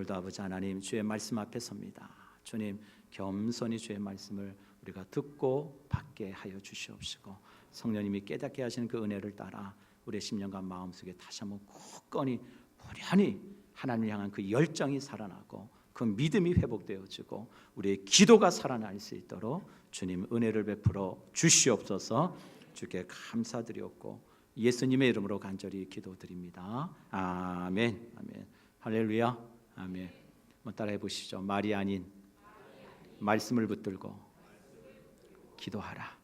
오늘도 아버지 하나님 주의 말씀 앞에 섭니다. 주님, 겸손히 주의 말씀을 우리가 듣고 받게 하여 주시옵시고, 성령님이 깨닫게 하시는 그 은혜를 따라 우리의 심령과 마음속에 다시 한번 굳건히 부련히 하나님을 향한 그 열정이 살아나고 그 믿음이 회복되어지고 우리의 기도가 살아날 수 있도록 주님 은혜를 베풀어 주시옵소서. 주께 감사드리옵고 예수님의 이름으로 간절히 기도드립니다. 아멘. 아멘. 할렐루야. 아멘. 한번 따라해 보시죠. 말이 아닌 말씀을 붙들고 기도하라.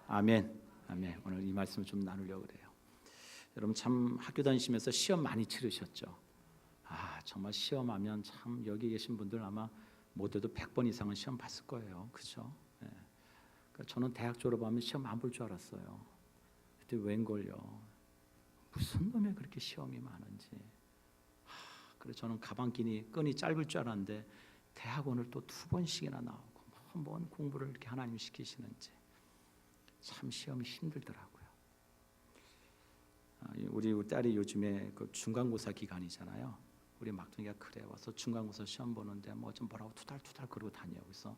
아멘. 아멘. 오늘 이 말씀을 좀 나누려고 그래요. 여러분 참 학교 다니시면서 시험 많이 치르셨죠? 정말 시험하면 참 여기 계신 분들 아마 못해도 100번 이상은 시험 봤을 거예요. 그렇죠? 네. 그러니까 저는 대학 졸업하면 시험 안 볼 줄 알았어요. 그때 웬걸요? 무슨 놈에 그렇게 시험이 많은지. 그래서 저는 끈이 짧을 줄 알았는데 대학원을 또 2번씩이나 나오고 한번 공부를 이렇게 하나님 시키시는지 참 시험이 힘들더라고요. 우리 딸이 요즘에 그 중간고사 기간이잖아요. 우리 막둥이가 그래 와서 중간고사 시험 보는데 좀 뭐라고 투달투달 그러고 다녀요. 그래서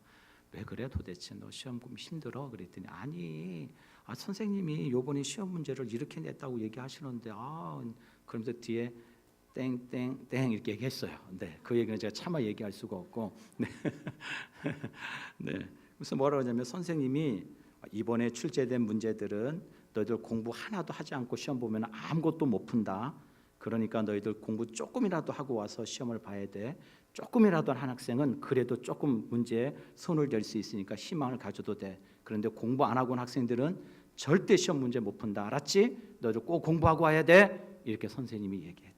왜 그래 도대체 너 시험 힘들어? 그랬더니 아니 선생님이 요번에 시험 문제를 이렇게 냈다고 얘기하시는데 그러면서 뒤에 땡땡땡 이렇게 얘기했어요. 네, 그 얘기는 제가 차마 얘기할 수가 없고 네. 네. 그래서 뭐라고 하냐면 선생님이 이번에 출제된 문제들은 너희들 공부 하나도 하지 않고 시험 보면 아무것도 못 푼다. 그러니까 너희들 공부 조금이라도 하고 와서 시험을 봐야 돼. 조금이라도 한 학생은 그래도 조금 문제에 손을 댈 수 있으니까 희망을 가져도 돼. 그런데 공부 안 하고 온 학생들은 절대 시험 문제 못 푼다. 알았지? 너희들 꼭 공부하고 와야 돼. 이렇게 선생님이 얘기했대요.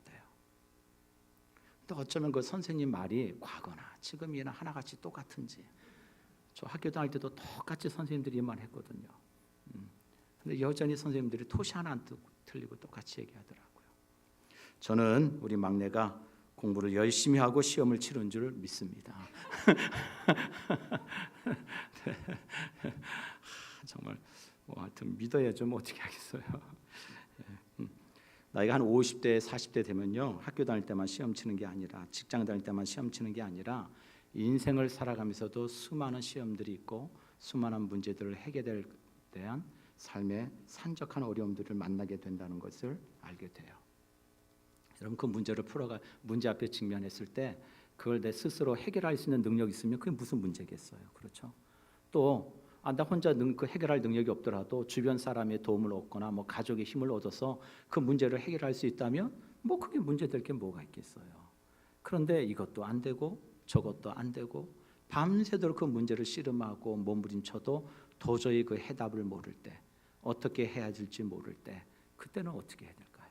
근데 어쩌면 그 선생님 말이 과거나 지금이나 하나같이 똑같은지, 저 학교 다닐 때도 똑같이 선생님들이 말 했거든요. 근데 여전히 선생님들이 토시 하나 안 틀리고 똑같이 얘기하더라고요. 저는 우리 막내가 공부를 열심히 하고 시험을 치른 줄 믿습니다. 네. 정말 하여튼 믿어야죠. 어떻게 하겠어요. 나이가 한 50대 40대 되면요, 학교 다닐 때만 시험 치는 게 아니라 직장 다닐 때만 시험 치는 게 아니라 인생을 살아가면서도 수많은 시험들이 있고 수많은 문제들을 해결될 대한 삶의 산적한 어려움들을 만나게 된다는 것을 알게 돼요. 여러분 그 문제를 문제 앞에 직면했을 때 그걸 내 스스로 해결할 수 있는 능력이 있으면 그게 무슨 문제겠어요. 그렇죠? 또 나 혼자 그 해결할 능력이 없더라도 주변 사람의 도움을 얻거나 가족의 힘을 얻어서 그 문제를 해결할 수 있다면 그게 문제될 게 뭐가 있겠어요. 그런데 이것도 안 되고 저것도 안 되고 밤새도록 그 문제를 씨름하고 몸부림쳐도 도저히 그 해답을 모를 때, 어떻게 해야 될지 모를 때, 그때는 어떻게 해야 될까요?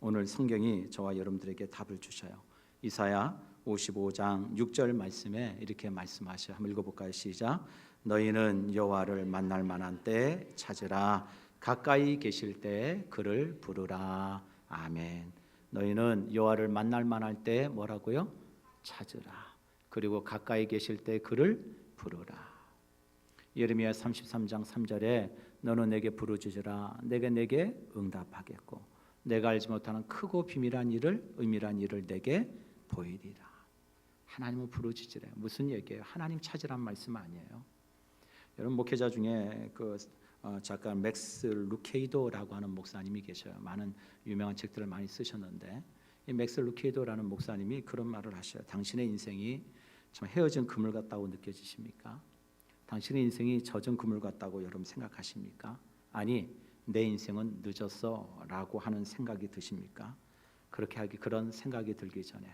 오늘 성경이 저와 여러분들에게 답을 주셔요. 이사야 55장 6절 말씀에 이렇게 말씀하셔요. 한번 읽어볼까요? 시작. 너희는 여호와를 만날 만한 때 찾으라. 가까이 계실 때 그를 부르라. 아멘. 너희는 여호와를 만날 만할 때 뭐라고요? 찾으라. 그리고 가까이 계실 때 그를 부르라. 예레미야 33장 3절에 너는 내게 부르짖으라. 내게 응답하겠고 내가 알지 못하는 크고 비밀한 일을 의미란 일을 내게 보이리라. 하나님을 부르짖으래. 무슨 얘기예요? 하나님 찾으란 말씀 아니에요. 여러분 목회자 중에 그 작가 맥스 루케이도라고 하는 목사님이 계셔요. 많은 유명한 책들을 많이 쓰셨는데 이 맥스 루케이도라는 목사님이 그런 말을 하셔요. 당신의 인생이 참 헤어진 그물 같다고 느껴지십니까? 당신의 인생이 젖은 그물 같다고 여러분 생각하십니까? 아니 내 인생은 늦었어 라고 하는 생각이 드십니까? 그런 생각이 들기 전에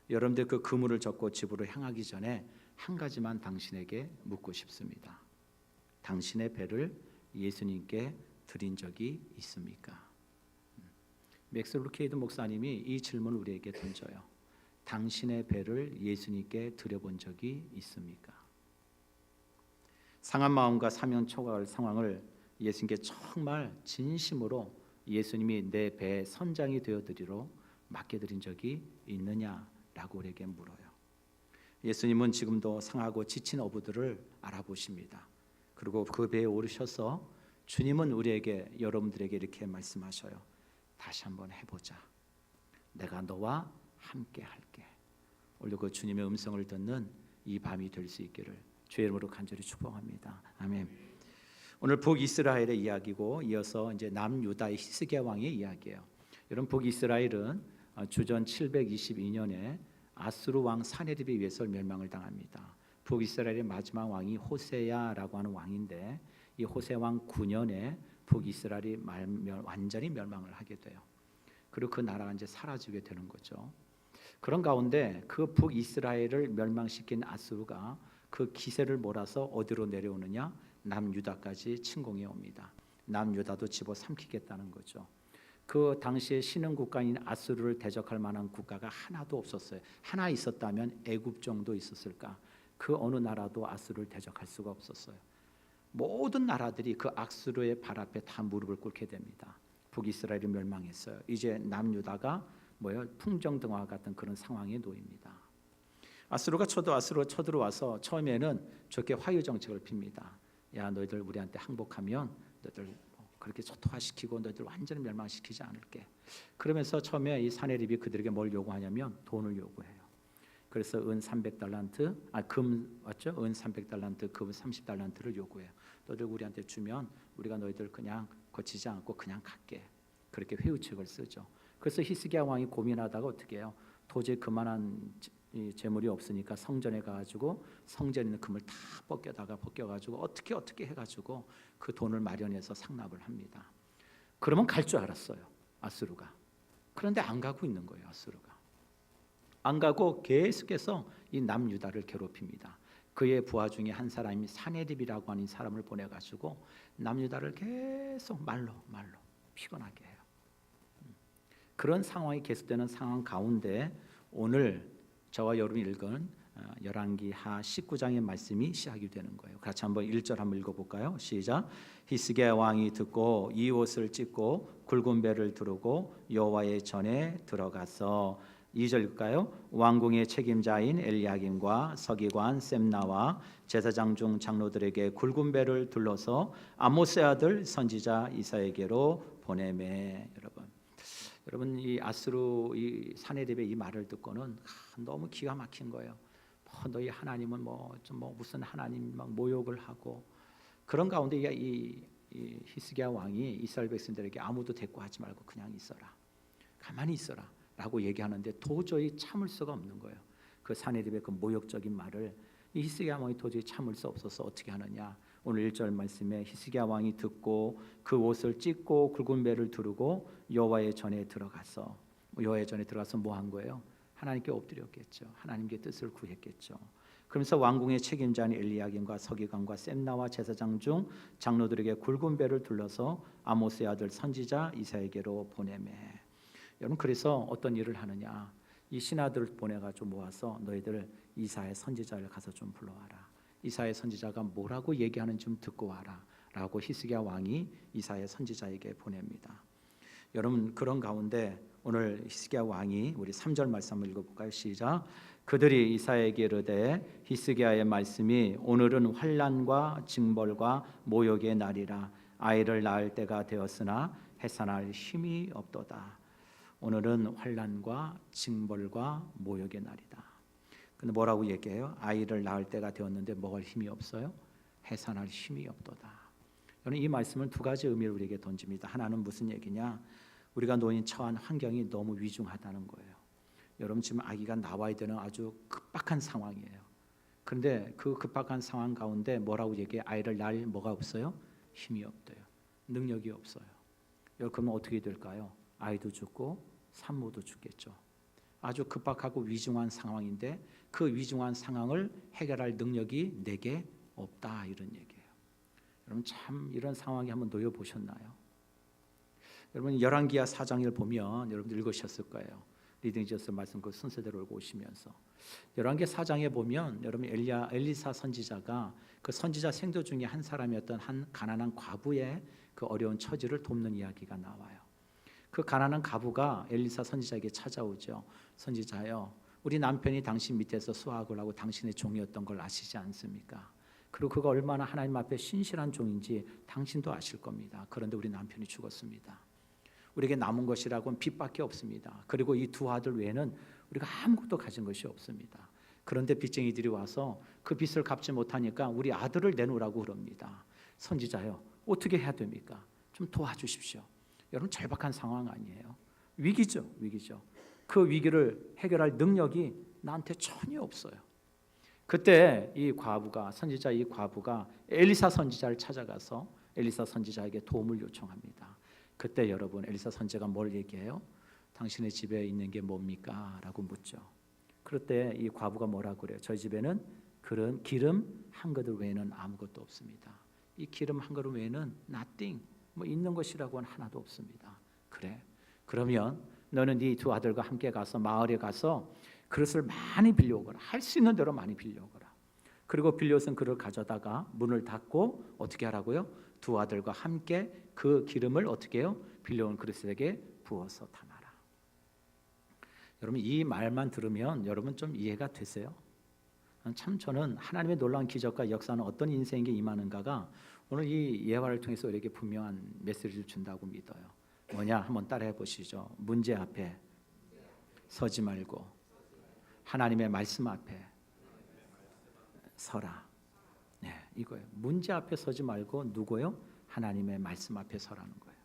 여러분들 그 그물을 젓고 집으로 향하기 전에 한 가지만 당신에게 묻고 싶습니다. 당신의 배를 예수님께 드린 적이 있습니까? 맥스 루케이드 목사님이 이 질문을 우리에게 던져요. 당신의 배를 예수님께 드려본 적이 있습니까? 상한 마음과 사명 초과할 상황을 예수님께 정말 진심으로 예수님이 내 배의 선장이 되어드리러 맡겨드린 적이 있느냐라고 우리에게 물어요. 예수님은 지금도 상하고 지친 어부들을 알아보십니다. 그리고 그 배에 오르셔서 주님은 우리에게 여러분들에게 이렇게 말씀하셔요. 다시 한번 해보자. 내가 너와 함께 할게. 오늘도 그 주님의 음성을 듣는 이 밤이 될 수 있기를 주의 이름으로 간절히 축복합니다. 아멘. 오늘 북이스라엘의 이야기고 이어서 이제 남유다의 히스기야 왕의 이야기예요. 여러분 북이스라엘은 주전 722년에 아수르 왕 사네립에 의해서 멸망을 당합니다. 북이스라엘의 마지막 왕이 호세야라고 하는 왕인데 이 호세 왕 9년에 북이스라엘이 완전히 멸망을 하게 돼요. 그리고 그 나라가 이제 사라지게 되는 거죠. 그런 가운데 그 북이스라엘을 멸망시킨 아수르가 그 기세를 몰아서 어디로 내려오느냐? 남유다까지 침공해 옵니다. 남유다도 집어삼키겠다는 거죠. 그 당시에 신흥 국가인 아수르를 대적할 만한 국가가 하나도 없었어요. 하나 있었다면 애굽 정도 있었을까? 그 어느 나라도 아수르를 대적할 수가 없었어요. 모든 나라들이 그 아수르의 발 앞에 다 무릎을 꿇게 됩니다. 북이스라엘이 멸망했어요. 이제 남유다가 풍정등화 같은 그런 상황에 놓입니다. 아수르가 쳐들어와서 처음에는 저렇게 화유 정책을 핍니다. 야, 너희들 우리한테 항복하면 너희들 그렇게 초토화시키고 너희들 완전히 멸망시키지 않을게. 그러면서 처음에 이 사네립이 그들에게 뭘 요구하냐면 돈을 요구해요. 그래서 은 300달란트, 금 맞죠? 은 300달란트, 금 30달란트를 요구해요. 너희들 우리한테 주면 우리가 너희들 그냥 거치지 않고 그냥 갈게. 그렇게 회유책을 쓰죠. 그래서 히스기야 왕이 고민하다가 어떻게 해요? 도저히 그만한 재물이 없으니까 성전에 가가지고 성전에 있는 금을 다 벗겨가지고 어떻게 해가지고 그 돈을 마련해서 상납을 합니다. 그러면 갈 줄 알았어요, 아수르가. 그런데 안 가고 있는 거예요, 아수르가. 안 가고 계속해서 이 남유다를 괴롭힙니다. 그의 부하 중에 한 사람이 사네립이라고 하는 사람을 보내가지고 남유다를 계속 말로 피곤하게 해요. 그런 상황이 계속되는 상황 가운데 오늘 저와 여러분이 읽은 열왕기하 19장의 말씀이 시작이 되는 거예요. 같이 한번 1절 한번 읽어볼까요? 시작. 히스기야 왕이 듣고 이 옷을 찢고 굵은 배를 두르고 여호와의 전에 들어가서 2절일까요? 왕궁의 책임자인 엘리야김과 서기관 셈나와 제사장 중 장로들에게 굵은 배를 둘러서 아모스의 아들 선지자 이사야에게로 보내매. 여러분 이 아수르 이 사네립의 이 말을 듣고는 너무 기가 막힌 거예요. 너희 하나님은 무슨 하나님 막 모욕을 하고 그런 가운데 이 히스기야 왕이 이스라엘 백성들에게 아무도 대꾸하지 말고 그냥 있어라, 가만히 있어라 라고 얘기하는데 도저히 참을 수가 없는 거예요. 그 사네립의 그 모욕적인 말을 이 히스기야 왕이 도저히 참을 수 없어서 어떻게 하느냐? 오늘 1절 말씀에 히스기야 왕이 듣고 그 옷을 찢고 굵은 배를 두르고 여호와의 전에 들어가서 뭐 한 거예요? 하나님께 엎드렸겠죠. 하나님께 뜻을 구했겠죠. 그러면서 왕궁의 책임자인 엘리야김과 서기관과 셈나와 제사장 중 장로들에게 굵은 배를 둘러서 아모스의 아들 선지자 이사야에게로 보내매. 여러분 그래서 어떤 일을 하느냐? 이 신하들을 보내가지고 모아서 너희들 이사야 선지자를 가서 좀 불러와라. 이사야 선지자가 뭐라고 얘기하는지 좀 듣고 와라 라고 히스기야 왕이 이사야 선지자에게 보냅니다. 여러분 그런 가운데 오늘 히스기야 왕이 우리 3절 말씀 한번 읽어볼까요? 시작. 그들이 이사야에게 이르되 히스기야의 말씀이 오늘은 환난과 징벌과 모욕의 날이라 아이를 낳을 때가 되었으나 해산할 힘이 없도다. 오늘은 환난과 징벌과 모욕의 날이다. 근데 뭐라고 얘기해요? 아이를 낳을 때가 되었는데 먹을 힘이 없어요? 해산할 힘이 없도다. 저는 이 말씀은 두 가지 의미를 우리에게 던집니다. 하나는 무슨 얘기냐? 우리가 놓인 처한 환경이 너무 위중하다는 거예요. 여러분 지금 아기가 나와야 되는 아주 급박한 상황이에요. 그런데 그 급박한 상황 가운데 뭐라고 얘기해? 아이를 낳을 뭐가 없어요? 힘이 없대요. 능력이 없어요. 여러분 그러면 어떻게 될까요? 아이도 죽고 산모도 죽겠죠. 아주 급박하고 위중한 상황인데 그 위중한 상황을 해결할 능력이 내게 없다 이런 얘기예요. 여러분 참 이런 상황에 한번 놓여 보셨나요? 여러분 열왕기하 4장을 보면 여러분들 읽으셨을 거예요. 리딩 지어서 말씀 그 순서대로 읽고 오시면서 열왕기 4장에 보면 여러분 엘리사 선지자가 그 선지자 생도 중에 한 사람이었던 한 가난한 과부의 그 어려운 처지를 돕는 이야기가 나와요. 그 가난한 과부가 엘리사 선지자에게 찾아오죠. 선지자여, 우리 남편이 당신 밑에서 수학을 하고 당신의 종이었던 걸 아시지 않습니까? 그리고 그가 얼마나 하나님 앞에 신실한 종인지 당신도 아실 겁니다. 그런데 우리 남편이 죽었습니다. 우리에게 남은 것이라고는 빚밖에 없습니다. 그리고 이 두 아들 외에는 우리가 아무것도 가진 것이 없습니다. 그런데 빚쟁이들이 와서 그 빚을 갚지 못하니까 우리 아들을 내놓으라고 그럽니다. 선지자요, 어떻게 해야 됩니까? 좀 도와주십시오. 여러분, 절박한 상황 아니에요? 위기죠, 위기죠. 그 위기를 해결할 능력이 나한테 전혀 없어요. 그때 이 과부가, 선지자 이 과부가 엘리사 선지자를 찾아가서 엘리사 선지자에게 도움을 요청합니다. 그때 여러분, 엘리사 선지자가 뭘 얘기해요? 당신의 집에 있는 게 뭡니까? 라고 묻죠. 그럴 때 이 과부가 뭐라고 그래요? 저희 집에는 그런 기름 한 그릇 외에는 아무것도 없습니다. 이 기름 한 그릇 외에는 nothing, 뭐 있는 것이라고는 하나도 없습니다. 그래, 그러면 너는 네 두 아들과 함께 가서 마을에 가서 그릇을 많이 빌려오거라. 할 수 있는 대로 많이 빌려오거라. 그리고 빌려온 그릇을 가져다가 문을 닫고 어떻게 하라고요? 두 아들과 함께 그 기름을 어떻게 해요? 빌려온 그릇에게 부어서 담아라. 여러분, 이 말만 들으면 여러분 좀 이해가 되세요? 참 저는 하나님의 놀라운 기적과 역사는 어떤 인생에게 임하는가가 오늘 이 예화를 통해서 우리에게 분명한 메시지를 준다고 믿어요. 뭐냐? 한번 따라해 보시죠. 문제 앞에 서지 말고 하나님의 말씀 앞에 서라. 네, 이거예요. 문제 앞에 서지 말고 누구요? 하나님의 말씀 앞에 서라는 거예요.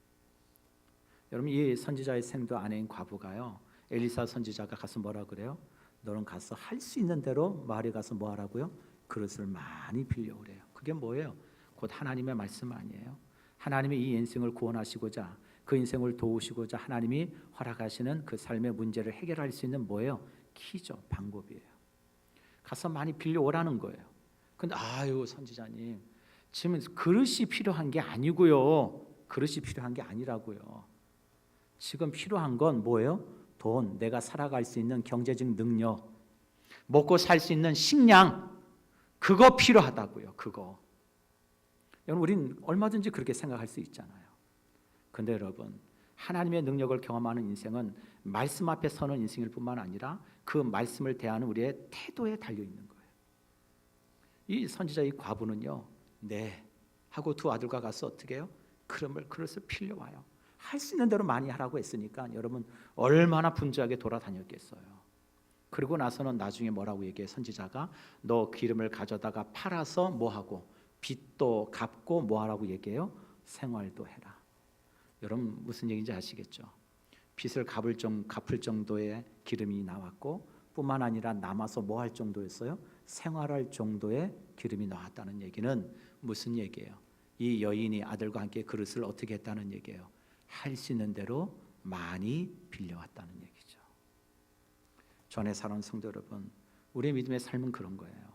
여러분, 이 선지자의 생도 아내인 과부가요, 엘리사 선지자가 가서 뭐라 그래요? 너는 가서 할 수 있는 대로 마을에 가서 뭐 하라고요? 그릇을 많이 빌려오래요. 그게 뭐예요? 곧 하나님의 말씀 아니에요? 하나님이 이 인생을 구원하시고자, 그 인생을 도우시고자 하나님이 허락하시는 그 삶의 문제를 해결할 수 있는 뭐예요? 키죠, 방법이에요. 가서 많이 빌려오라는 거예요. 근데 아유, 선지자님, 지금 그릇이 필요한 게 아니고요. 그릇이 필요한 게 아니라고요. 지금 필요한 건 뭐예요? 돈, 내가 살아갈 수 있는 경제적 능력, 먹고 살 수 있는 식량, 그거 필요하다고요. 그거. 여러분, 우린 얼마든지 그렇게 생각할 수 있잖아요. 근데 여러분, 하나님의 능력을 경험하는 인생은 말씀 앞에 서는 인생일 뿐만 아니라 그 말씀을 대하는 우리의 태도에 달려 있는 거예요. 이 선지자 이 과부는요, 네 하고 두 아들과 가서 어떻게 해요? 그릇을 빌려와요. 할 수 있는 대로 많이 하라고 했으니까 여러분, 얼마나 분주하게 돌아다녔겠어요. 그리고 나서는 나중에 뭐라고 얘기해? 선지자가 너 기름을 가져다가 팔아서 뭐하고 빚도 갚고 뭐하라고 얘기해요? 생활도 해라. 여러분, 무슨 얘기인지 아시겠죠? 빚을 갚을 정도의 기름이 나왔고 뿐만 아니라 남아서 뭐 할 정도였어요? 생활할 정도의 기름이 나왔다는 얘기는 무슨 얘기예요? 이 여인이 아들과 함께 그릇을 어떻게 했다는 얘기예요? 할 수 있는 대로 많이 빌려왔다는 얘기죠. 전에 사는 성도 여러분, 우리의 믿음의 삶은 그런 거예요.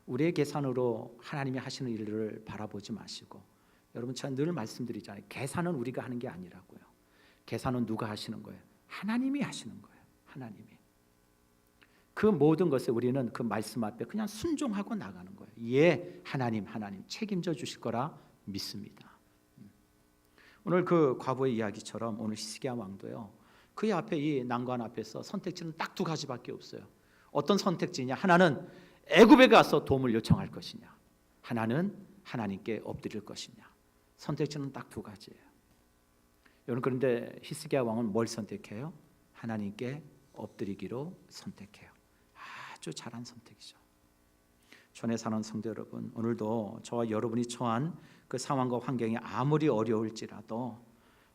우리의 계산으로 하나님이 하시는 일을 바라보지 마시고, 여러분, 제가 늘 말씀드리잖아요. 계산은 우리가 하는 게 아니라고요. 계산은 누가 하시는 거예요? 하나님이 하시는 거예요. 하나님이. 그 모든 것에 우리는 그 말씀 앞에 그냥 순종하고 나가는 거예요. 예, 하나님 책임져 주실 거라 믿습니다. 오늘 그 과부의 이야기처럼 오늘 히스기야 왕도요, 그의 앞에 이 난관 앞에서 선택지는 딱 두 가지밖에 없어요. 어떤 선택지냐? 하나는 애굽에 가서 도움을 요청할 것이냐, 하나는 하나님께 엎드릴 것이냐. 선택지는 딱 두 가지예요. 여러분, 그런데 히스기야 왕은 뭘 선택해요? 하나님께 엎드리기로 선택해요. 아주 잘한 선택이죠. 전에 사는 성도 여러분, 오늘도 저와 여러분이 처한 그 상황과 환경이 아무리 어려울지라도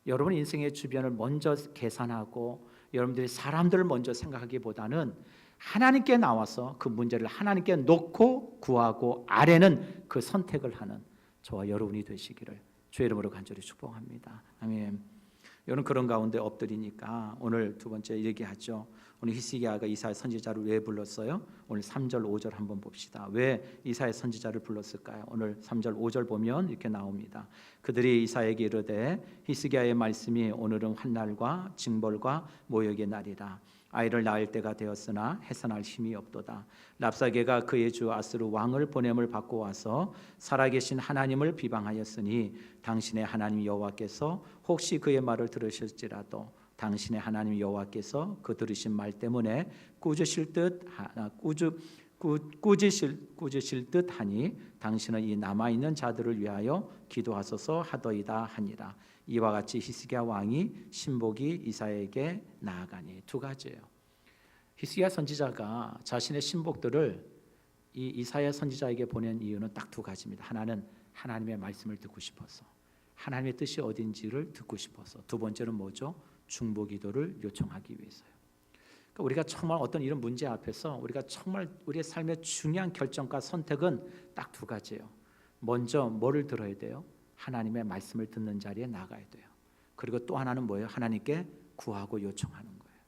여러분 인생의 주변을 먼저 계산하고 여러분들이 사람들을 먼저 생각하기보다는 하나님께 나와서 그 문제를 하나님께 놓고 구하고 아래는 그 선택을 하는 저와 여러분이 되시기를 주의 이름으로 간절히 축복합니다. 아멘. 여러분, 그런 가운데 엎드리니까 오늘 두 번째 얘기하죠. 오늘 히스기야가 이사야 선지자를 왜 불렀어요? 오늘 3절 5절 한번 봅시다. 왜 이사야 선지자를 불렀을까요? 오늘 3절 5절 보면 이렇게 나옵니다. 그들이 이사야에게 이르되 히스기야의 말씀이 오늘은 환난과 징벌과 모욕의 날이라. 아이를 낳을 때가 되었으나 해산할 힘이 없도다. 랍사게가 그의 주 아스루 왕을 보냄을 받고 와서 살아계신 하나님을 비방하였으니 당신의 하나님 여호와께서 혹시 그의 말을 들으실지라도 당신의 하나님 여호와께서 그 들으신 말 때문에 꾸짖으실 듯하니 당신은 이 남아 있는 자들을 위하여 기도하소서 하더이다 하니라. 이와 같이 히스기야 왕이 신복이 이사야에게 나아가니. 두 가지예요. 히스기야 선지자가 자신의 신복들을 이 이사야 선지자에게 보낸 이유는 딱 두 가지입니다. 하나는 하나님의 말씀을 듣고 싶어서, 하나님의 뜻이 어딘지를 듣고 싶어서. 두 번째는 뭐죠? 중보기도를 요청하기 위해서요. 그러니까 우리가 정말 어떤 이런 문제 앞에서 우리가 정말 우리의 삶의 중요한 결정과 선택은 딱 두 가지예요. 먼저 뭐를 들어야 돼요? 하나님의 말씀을 듣는 자리에 나가야 돼요. 그리고 또 하나는 뭐예요? 하나님께 구하고 요청하는 거예요.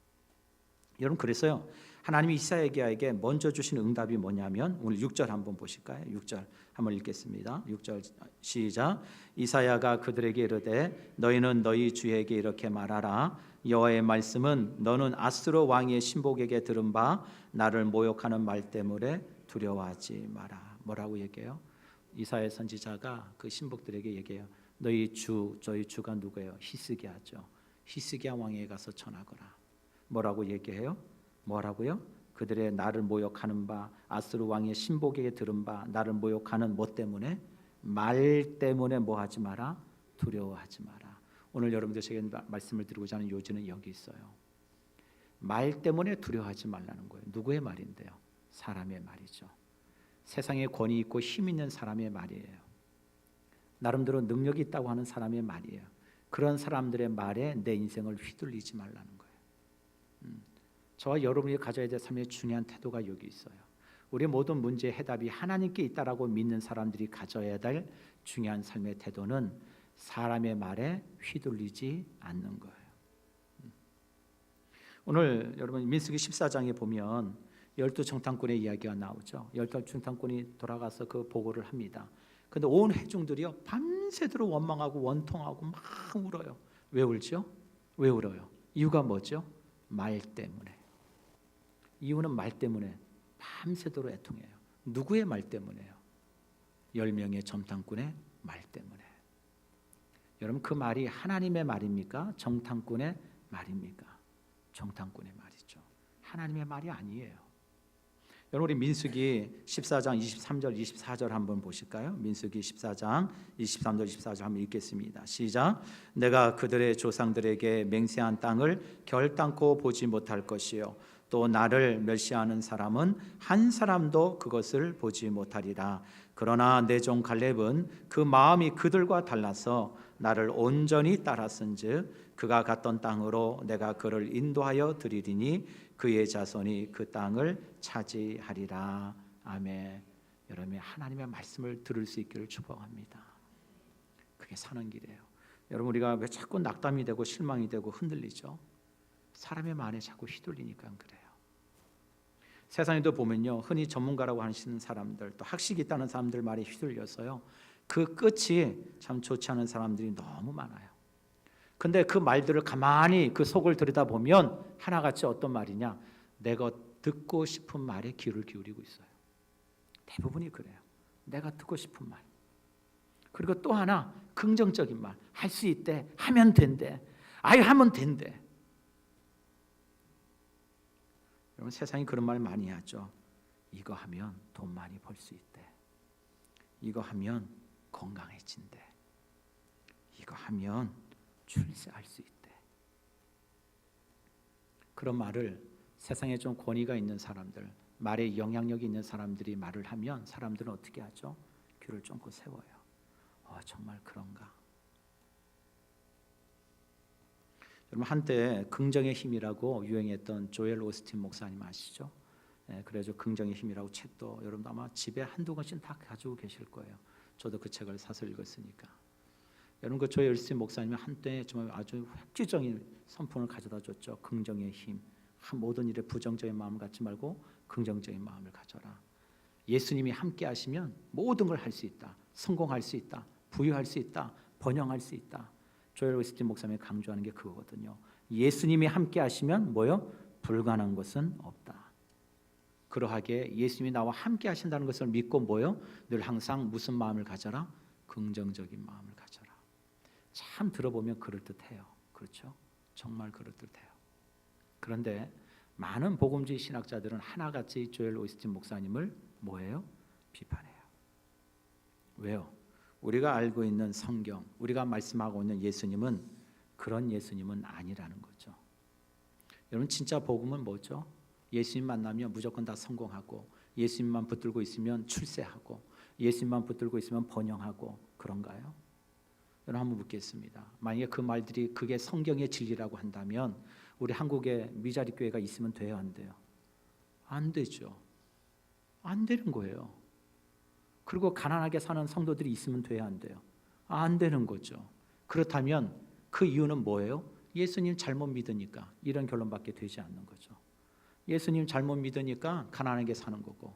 여러분, 그래서요, 하나님이 이사야에게 먼저 주신 응답이 뭐냐면, 오늘 6절 한번 보실까요? 6절 한번 읽겠습니다. 6절 시작. 이사야가 그들에게 이르되 너희는 너희 주에게 이렇게 말하라. 여호와의 말씀은 너는 아스로 왕의 신복에게 들은 바 나를 모욕하는 말 때문에 두려워하지 마라. 뭐라고 얘기해요? 이사야 선지자가 그 신복들에게 얘기해요. 저희 주가 누구예요? 히스기야죠. 히스기야 왕에게 가서 전하거라. 뭐라고 얘기해요? 뭐라고요? 그들의 나를 모욕하는 바 아스루 왕의 신복에게 들은 바 나를 모욕하는 뭐 때문에? 말 때문에 뭐 하지 마라? 두려워하지 마라. 오늘 여러분들 제게 말씀을 드리고자 하는 요지는 여기 있어요. 말 때문에 두려워하지 말라는 거예요. 누구의 말인데요? 사람의 말이죠. 세상에 권위 있고 힘 있는 사람의 말이에요. 나름대로 능력이 있다고 하는 사람의 말이에요. 그런 사람들의 말에 내 인생을 휘둘리지 말라는 거예요. 저와 여러분이 가져야 될 삶의 중요한 태도가 여기 있어요. 우리의 모든 문제의 해답이 하나님께 있다라고 믿는 사람들이 가져야 될 중요한 삶의 태도는 사람의 말에 휘둘리지 않는 거예요. 오늘 여러분 민수기 14장에 보면 12정탐꾼의 이야기가 나오죠. 12정탐꾼이 돌아가서 그 보고를 합니다. 근데 온 회중들이요 밤새도록 원망하고 원통하고 막 울어요. 왜 울죠? 왜 울어요? 이유가 뭐죠? 말 때문에. 이유는 말 때문에 밤새도록 애통해요. 누구의 말 때문에요? 10명의 점탐꾼의 말 때문에. 여러분, 그 말이 하나님의 말입니까? 정탐꾼의 말입니까? 정탐꾼의 말이죠. 하나님의 말이 아니에요. 여러분, 우리 민수기 14장 23절 24절 한번 보실까요? 민수기 14장 23절 24절 한번 읽겠습니다. 시작. 내가 그들의 조상들에게 맹세한 땅을 결단코 보지 못할 것이요 또 나를 멸시하는 사람은 한 사람도 그것을 보지 못하리라. 그러나 내 종 갈렙은 그 마음이 그들과 달라서 나를 온전히 따랐은즉 그가 갔던 땅으로 내가 그를 인도하여 드리리니 그의 자손이 그 땅을 차지하리라. 아멘. 여러분이 하나님의 말씀을 들을 수 있기를 축복합니다. 그게 사는 길이에요. 여러분, 우리가 왜 자꾸 낙담이 되고 실망이 되고 흔들리죠? 사람의 말에 자꾸 휘둘리니까 그래요. 세상에도 보면요, 흔히 전문가라고 하시는 사람들, 또 학식이 있다는 사람들 말에 휘둘려서요, 그 끝이 참 좋지 않은 사람들이 너무 많아요. 근데 그 말들을 가만히 그 속을 들여다보면 하나같이 어떤 말이냐, 내가 듣고 싶은 말에 귀를 기울이고 있어요. 대부분이 그래요. 내가 듣고 싶은 말. 그리고 또 하나 긍정적인 말. 할 수 있대. 하면 된대. 아유, 하면 된대. 여러분, 세상이 그런 말 많이 하죠. 이거 하면 돈 많이 벌 수 있대. 이거 하면 건강해진대. 이거 하면 출세할 수 있대. 그런 말을 세상에 좀 권위가 있는 사람들, 말에 영향력이 있는 사람들이 말을 하면 사람들은 어떻게 하죠? 귀를 쫑긋 세워요. 정말 그런가? 여러분, 한때 긍정의 힘이라고 유행했던 조엘 오스틴 목사님 아시죠? 그래서 긍정의 힘이라고 책도 여러분도 아마 집에 한두 권씩 다 가지고 계실 거예요. 저도 그 책을 사서 읽었으니까. 여러분, 그 조엘 오스틴 목사님이 한때 정말 아주 획기적인 선포를 가져다 줬죠. 긍정의 힘. 모든 일에 부정적인 마음을 갖지 말고 긍정적인 마음을 가져라. 예수님이 함께 하시면 모든 걸 할 수 있다. 성공할 수 있다. 부유할 수 있다. 번영할 수 있다. 조엘 오스틴 목사님이 강조하는 게 그거거든요. 예수님이 함께 하시면 뭐요? 불가능한 것은 없다. 그러하게 예수님이 나와 함께 하신다는 것을 믿고 뭐요? 늘 항상 무슨 마음을 가져라? 긍정적인 마음을 가져라. 참 들어보면 그럴듯해요. 그렇죠? 정말 그럴듯해요. 그런데 많은 복음주의 신학자들은 하나같이 조엘 오스틴 목사님을 뭐예요? 비판해요. 왜요? 우리가 알고 있는 성경, 우리가 말씀하고 있는 예수님은 그런 예수님은 아니라는 거죠. 여러분, 진짜 복음은 뭐죠? 예수님 만나면 무조건 다 성공하고 예수님만 붙들고 있으면 출세하고 예수님만 붙들고 있으면 번영하고 그런가요? 여러분 한번 묻겠습니다. 만약에 그 말들이 그게 성경의 진리라고 한다면 우리 한국에 미자리 교회가 있으면 돼요, 안 돼요? 안 되죠. 안 되는 거예요. 그리고 가난하게 사는 성도들이 있으면 돼요, 안 돼요? 안 되는 거죠. 그렇다면 그 이유는 뭐예요? 예수님 잘못 믿으니까 이런 결론밖에 되지 않는 거죠. 예수님 잘못 믿으니까 가난하게 사는 거고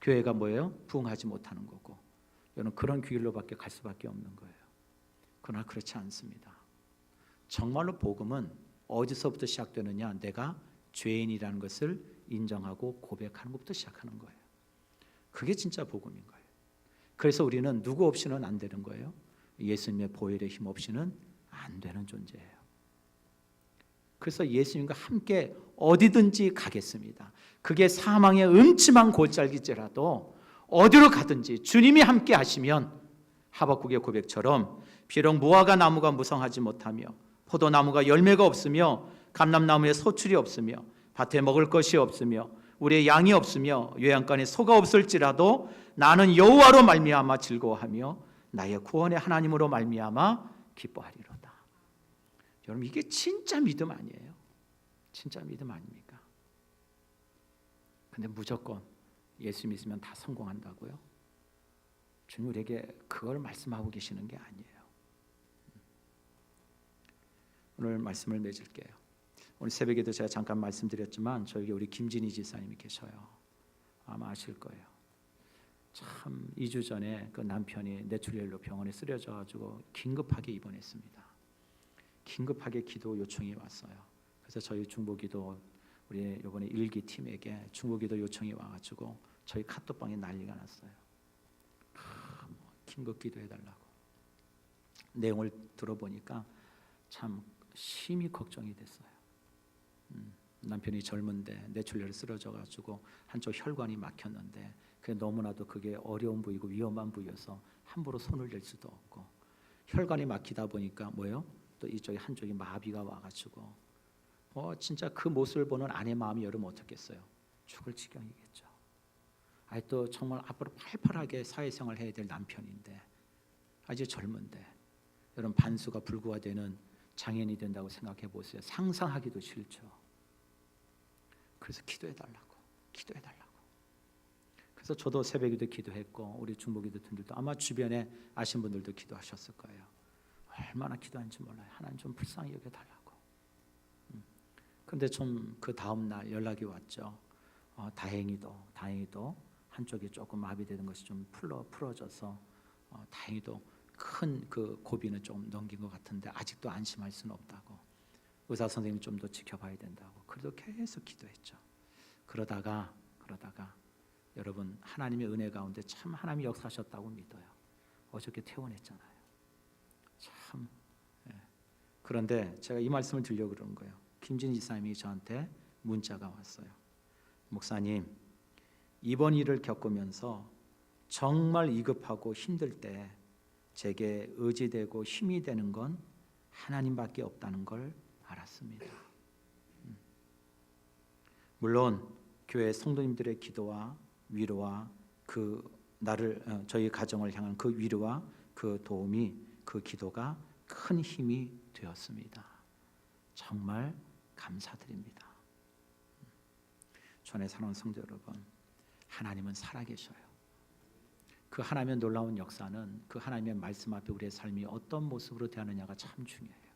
교회가 뭐예요? 부흥하지 못하는 거고 여러분 그런 길로밖에 갈 수밖에 없는 거예요. 그러나 그렇지 않습니다. 정말로 복음은 어디서부터 시작되느냐? 내가 죄인이라는 것을 인정하고 고백하는 것부터 시작하는 거예요. 그게 진짜 복음인 거예요. 그래서 우리는 누구 없이는 안 되는 거예요. 예수님의 보혈의 힘 없이는 안 되는 존재예요. 그래서 예수님과 함께 어디든지 가겠습니다. 그게 사망의 음침한 골짜기지라도 어디로 가든지 주님이 함께 하시면 하박국의 고백처럼 비록 무화과 나무가 무성하지 못하며 포도나무가 열매가 없으며 감람나무에 소출이 없으며 밭에 먹을 것이 없으며 우리의 양이 없으며 요양간에 소가 없을지라도 나는 여호와로 말미암아 즐거워하며 나의 구원의 하나님으로 말미암아 기뻐하리로다. 여러분 이게 진짜 믿음 아니에요? 진짜 믿음 아닙니까? 근데 무조건 예수 믿으면 다 성공한다고요? 주님 우리에게 그걸 말씀하고 계시는 게 아니에요. 오늘 말씀을 맺을게요. 오늘 새벽에도 제가 잠깐 말씀드렸지만 저에게 우리 김진희 지사님이 계셔요. 아마 아실 거예요. 참 2주 전에 그 남편이 뇌출혈로 병원에 쓰려져 가지고 긴급하게 입원했습니다. 긴급하게 기도 요청이 왔어요. 그래서 저희 중보기도 우리 이번에 일기 팀에게 중보기도 요청이 와가지고 저희 카톡방에 난리가 났어요. 긴급 기도해달라고. 내용을 들어보니까 참 심히 걱정이 됐어요. 남편이 젊은데 뇌출혈에 쓰러져가지고 한쪽 혈관이 막혔는데 너무나도 그게 어려운 부위고 위험한 부위여서 함부로 손을 댈 수도 없고 혈관이 막히다 보니까 뭐예요? 또 이쪽에 한쪽이 마비가 와가지고 진짜 그 모습을 보는 아내 마음이 여러분 어떻겠어요? 죽을 지경이겠죠. 아니 또 정말 앞으로 팔팔하게 사회생활 해야 될 남편인데 아주 젊은데 여러분 반수가 불구가 되는 장애인이 된다고 생각해 보세요. 상상하기도 싫죠. 그래서 기도해달라고. 그래서 저도 새벽에도 기도했고 우리 중보기도 분들도 아마 주변에 아신 분들도 기도하셨을 거예요. 얼마나 기도하는지 몰라요. 하나님 좀 불쌍히 여겨달라고. 그런데 좀 그 다음 날 연락이 왔죠. 다행히도 한쪽이 조금 마비되는 것이 좀 풀어져서 다행히도 큰 그 고비는 좀 넘긴 것 같은데 아직도 안심할 수는 없다고. 의사 선생님이 좀 더 지켜봐야 된다고. 그래도 계속 기도했죠. 그러다가 여러분 하나님의 은혜 가운데 참 하나님이 역사하셨다고 믿어요. 어저께 퇴원했잖아요. 참. 그런데 제가 이 말씀을 드리려고 그러는 거예요. 김진희 지사님이 저한테 문자가 왔어요. 목사님, 이번 일을 겪으면서 정말 위급하고 힘들 때 제게 의지되고 힘이 되는 건 하나님밖에 없다는 걸 알았습니다. 물론 교회 성도님들의 기도와 위로와 저희 가정을 향한 그 위로와 그 도움이 그 기도가 큰 힘이 되었습니다. 정말 감사드립니다. 전에 사는 성도 여러분, 하나님은 살아계셔요. 그 하나님의 놀라운 역사는 그 하나님의 말씀 앞에 우리의 삶이 어떤 모습으로 대하느냐가 참 중요해요.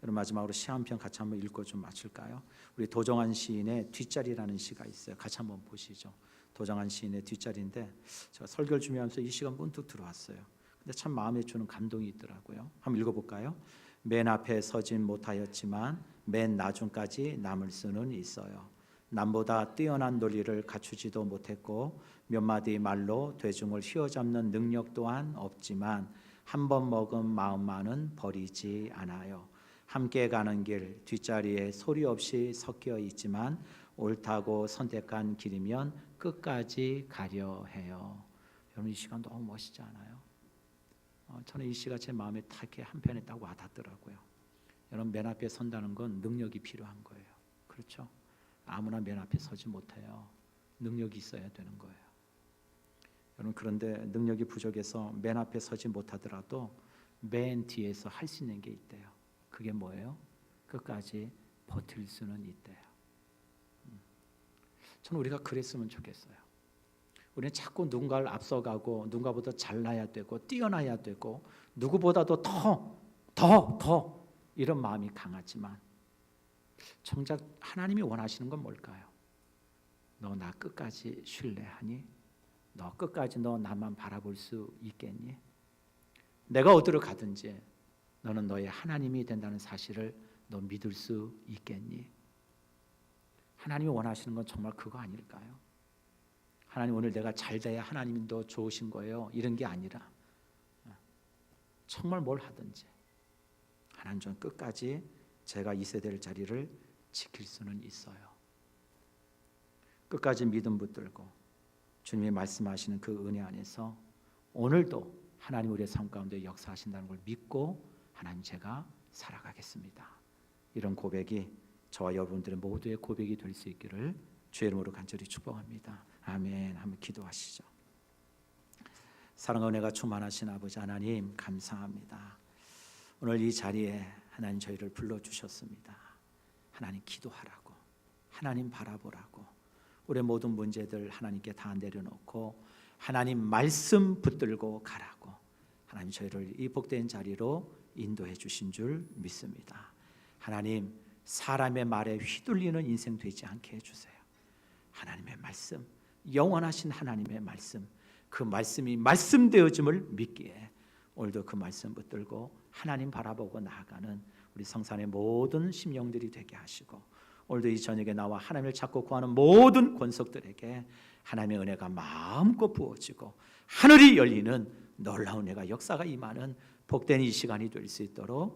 여러분 마지막으로 시 한 편 같이 한번 읽고 좀 마칠까요? 우리 도정환 시인의 뒷자리라는 시가 있어요. 같이 한번 보시죠. 도정환 시인의 뒷자리인데 제가 설교를 준비하면서 이 시가 문득 들어왔어요. 근데 참 마음에 주는 감동이 있더라고요. 한번 읽어볼까요? 맨 앞에 서진 못하였지만 맨 나중까지 남을 수는 있어요. 남보다 뛰어난 논리를 갖추지도 못했고 몇 마디 말로 대중을 휘어잡는 능력 또한 없지만 한 번 먹은 마음만은 버리지 않아요. 함께 가는 길 뒷자리에 소리 없이 섞여 있지만 옳다고 선택한 길이면 끝까지 가려 해요. 여러분 이 시간 너무 멋있지 않아요? 저는 이 시가 제 마음에 딱 이렇게 한편에 딱 와닿더라고요. 여러분 맨 앞에 선다는 건 능력이 필요한 거예요. 그렇죠? 아무나 맨 앞에 서지 못해요. 능력이 있어야 되는 거예요. 여러분, 그런데 능력이 부족해서 맨 앞에 서지 못하더라도 맨 뒤에서 할 수 있는 게 있대요. 그게 뭐예요? 끝까지 버틸 수는 있대요. 저는 우리가 그랬으면 좋겠어요. 우리는 자꾸 누군가를 앞서가고 누군가보다 잘나야 되고 뛰어나야 되고 누구보다도 더 이런 마음이 강하지만 정작 하나님이 원하시는 건 뭘까요? 너 나 끝까지 신뢰하니? 너 끝까지 너 나만 바라볼 수 있겠니? 내가 어디로 가든지 너는 너의 하나님이 된다는 사실을 너 믿을 수 있겠니? 하나님이 원하시는 건 정말 그거 아닐까요? 하나님, 오늘 내가 잘 돼야 하나님이 더 좋으신 거예요, 이런 게 아니라 정말 뭘 하든지 하나님, 좀 끝까지 제가 있어야 될 자리를 지킬 수는 있어요. 끝까지 믿음 붙들고 주님이 말씀하시는 그 은혜 안에서 오늘도 하나님 우리의 삶 가운데 역사하신다는 걸 믿고 하나님, 제가 살아가겠습니다. 이런 고백이 저와 여러분들의 모두의 고백이 될 수 있기를 주의 이름으로 간절히 축복합니다. 아멘. 한번 기도하시죠. 사랑과 은혜가 충만하신 아버지 하나님, 감사합니다. 오늘 이 자리에 하나님 저희를 불러주셨습니다. 하나님, 기도하라고, 하나님 바라보라고, 우리의 모든 문제들 하나님께 다 내려놓고 하나님 말씀 붙들고 가라고, 하나님 저희를 이 복된 자리로 인도해 주신 줄 믿습니다. 하나님, 사람의 말에 휘둘리는 인생 되지 않게 해주세요. 하나님의 말씀, 영원하신 하나님의 말씀, 그 말씀이 말씀되어짐을 믿기에 오늘도 그 말씀 붙들고 하나님 바라보고 나아가는 우리 성산의 모든 심령들이 되게 하시고, 오늘도 이 저녁에 나와 하나님을 찾고 구하는 모든 권속들에게 하나님의 은혜가 마음껏 부어지고 하늘이 열리는 놀라운 은혜가 역사가 임하는 복된 이 시간이 될 수 있도록